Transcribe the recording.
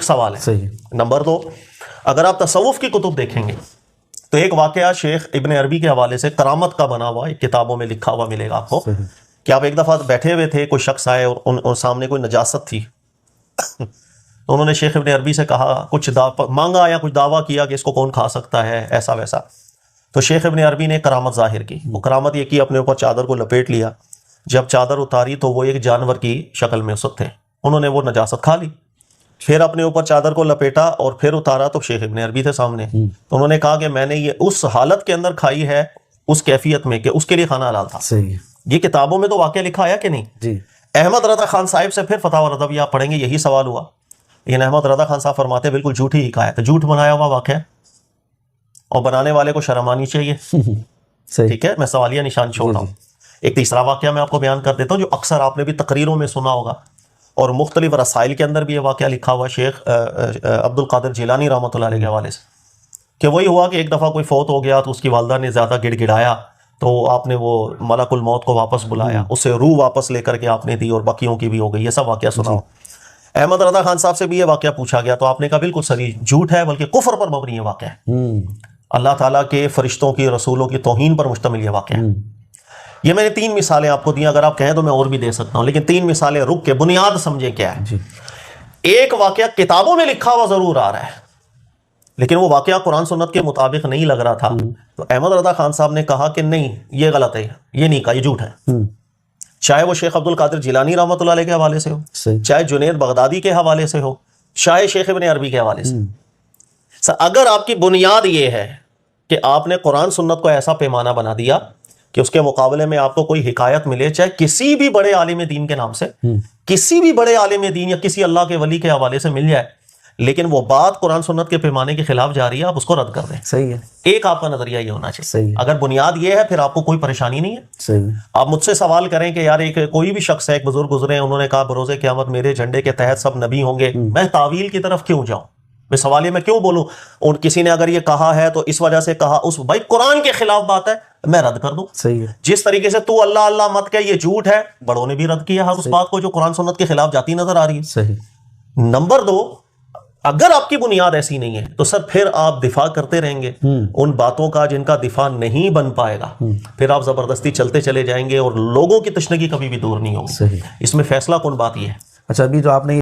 ایک سوال ہے. صحیح. نمبر 2، اگر آپ تصوف کی کتب دیکھیں گے تو ایک واقعہ شیخ ابن عربی کے حوالے سے کرامت کا بنا ہوا کتابوں میں لکھا ہوا ملے گا آپ کو کہ آپ ایک دفعہ بیٹھے ہوئے تھے، کوئی شخص آئے اور ان سامنے کوئی نجاست تھی، تو انہوں نے شیخ ابن عربی سے کہا، کچھ مانگا یا کچھ دعویٰ کیا کہ اس کو کون کھا سکتا ہے، ایسا ویسا. تو شیخ ابن عربی نے کرامت ظاہر کی. وہ کرامت یہ کی، اپنے اوپر چادر کو لپیٹ لیا. جب چادر اتاری تو وہ ایک جانور کی شکل میں اسد تھے. انہوں نے وہ نجاست کھا لی. پھر اپنے اوپر چادر کو لپیٹا اور پھر اتارا تو شیخ ابن عربی تھے سامنے. تو انہوں نے کہا کہ میں نے یہ اس حالت کے اندر کھائی ہے، اس کیفیت میں کہ اس کے لیے کھانا حلال تھا. صحیح. یہ کتابوں میں تو واقعہ لکھا ہے کہ نہیں؟ جی. احمد رضا خان صاحب سے پھر فتح و رضویہ آپ پڑھیں گے، یہی سوال ہوا. لیکن احمد رضا خان صاحب فرماتے ہیں بالکل جھوٹی حکایت ہے، جھوٹ بنایا ہوا واقعہ، اور بنانے والے کو شرم آنی چاہیے. ٹھیک ہے، میں سوالیہ نشان چھوڑ رہا ہوں. ایک تیسرا واقعہ میں آپ کو بیان کر دیتا ہوں جو اکثر آپ نے بھی تقریروں میں سنا ہوگا، اور مختلف رسائل کے اندر بھی یہ واقعہ لکھا ہوا شیخ عبد القادر جیلانی رحمۃ اللہ علیہ کے حوالے سے، کہ وہی ہوا کہ ایک دفعہ کوئی فوت ہو گیا تو اس کی والدہ نے زیادہ گڑ گڑایا، تو آپ نے وہ ملک الموت کو واپس بلایا، اسے روح واپس لے کر کے آپ نے دی، اور باقیوں کی بھی ہو گئی. یہ سب واقعہ سنا ہو. احمد رضا خان صاحب سے بھی یہ واقعہ پوچھا گیا تو آپ نے کہا بالکل صحیح، جھوٹ ہے، بلکہ کفر پر مبنی یہ واقعہ ہے. اللہ تعالیٰ کے فرشتوں کی، رسولوں کی توہین پر مشتمل یہ واقعہ ہے. یہ میں نے 3 مثالیں آپ کو دی، اگر آپ کہیں تو میں اور بھی دے سکتا ہوں، لیکن 3 مثالیں رک کے بنیاد سمجھیں کیا ہے. ایک واقعہ کتابوں میں لکھا ہوا ضرور آ رہا ہے، لیکن وہ واقعہ قرآن سنت کے مطابق نہیں لگ رہا تھا. تو احمد رضا خان صاحب نے کہا کہ نہیں، یہ غلط ہے، یہ نہیں کہا، یہ جھوٹ ہے. چاہے وہ شیخ عبد القادر جیلانی رحمۃ اللہ علیہ کے حوالے سے ہو، چاہے جنید بغدادی کے حوالے سے ہو، چاہے شیخ ابن عربی کے حوالے سے. اگر آپ کی بنیاد یہ ہے کہ آپ نے قرآن سنت کو ایسا پیمانہ بنا دیا کہ اس کے مقابلے میں آپ کو کوئی حکایت ملے، چاہے کسی بھی بڑے عالم دین کے نام سے، کسی بھی بڑے عالم دین یا کسی اللہ کے ولی کے حوالے سے مل جائے، لیکن وہ بات قرآن سنت کے پیمانے کے خلاف جا رہی ہے، آپ اس کو رد کر دیں. صحیح ہے. ایک آپ کا نظریہ یہ ہونا چاہیے. صحیح. اگر بنیاد یہ ہے پھر آپ کو کوئی پریشانی نہیں ہے. صحیح. آپ مجھ سے سوال کریں کہ یار ایک کوئی بھی شخص ہے، ایک بزرگ گزرے ہیں، انہوں نے کہا بروز قیامت میرے جھنڈے کے تحت سب نبی ہوں گے، میں تعویل کی طرف کیوں جاؤں؟ میں سوالیہ میں کیوں بولوں؟ اور کسی نے اگر یہ کہا ہے تو اس وجہ سے کہا، اس بھائی قرآن کے خلاف بات ہے، میں رد کر دوں. صحیح ہے. جس طریقے سے تو اللہ اللہ مت کہ یہ جھوٹ ہے، بڑوں نے بھی رد کیا ہے اس بات کو جو قرآن سنت کے خلاف جاتی نظر آ رہی ہے. صحیح. نمبر 2، اگر آپ کی بنیاد ایسی نہیں ہے تو سر پھر آپ دفاع کرتے رہیں گے ان باتوں کا جن کا دفاع نہیں بن پائے گا. پھر آپ زبردستی چلتے چلے جائیں گے اور لوگوں کی تشنگی کبھی بھی دور نہیں ہوگی. صحیح. اس میں فیصلہ کن بات یہ ہے. اچھا، ابھی جو آپ نے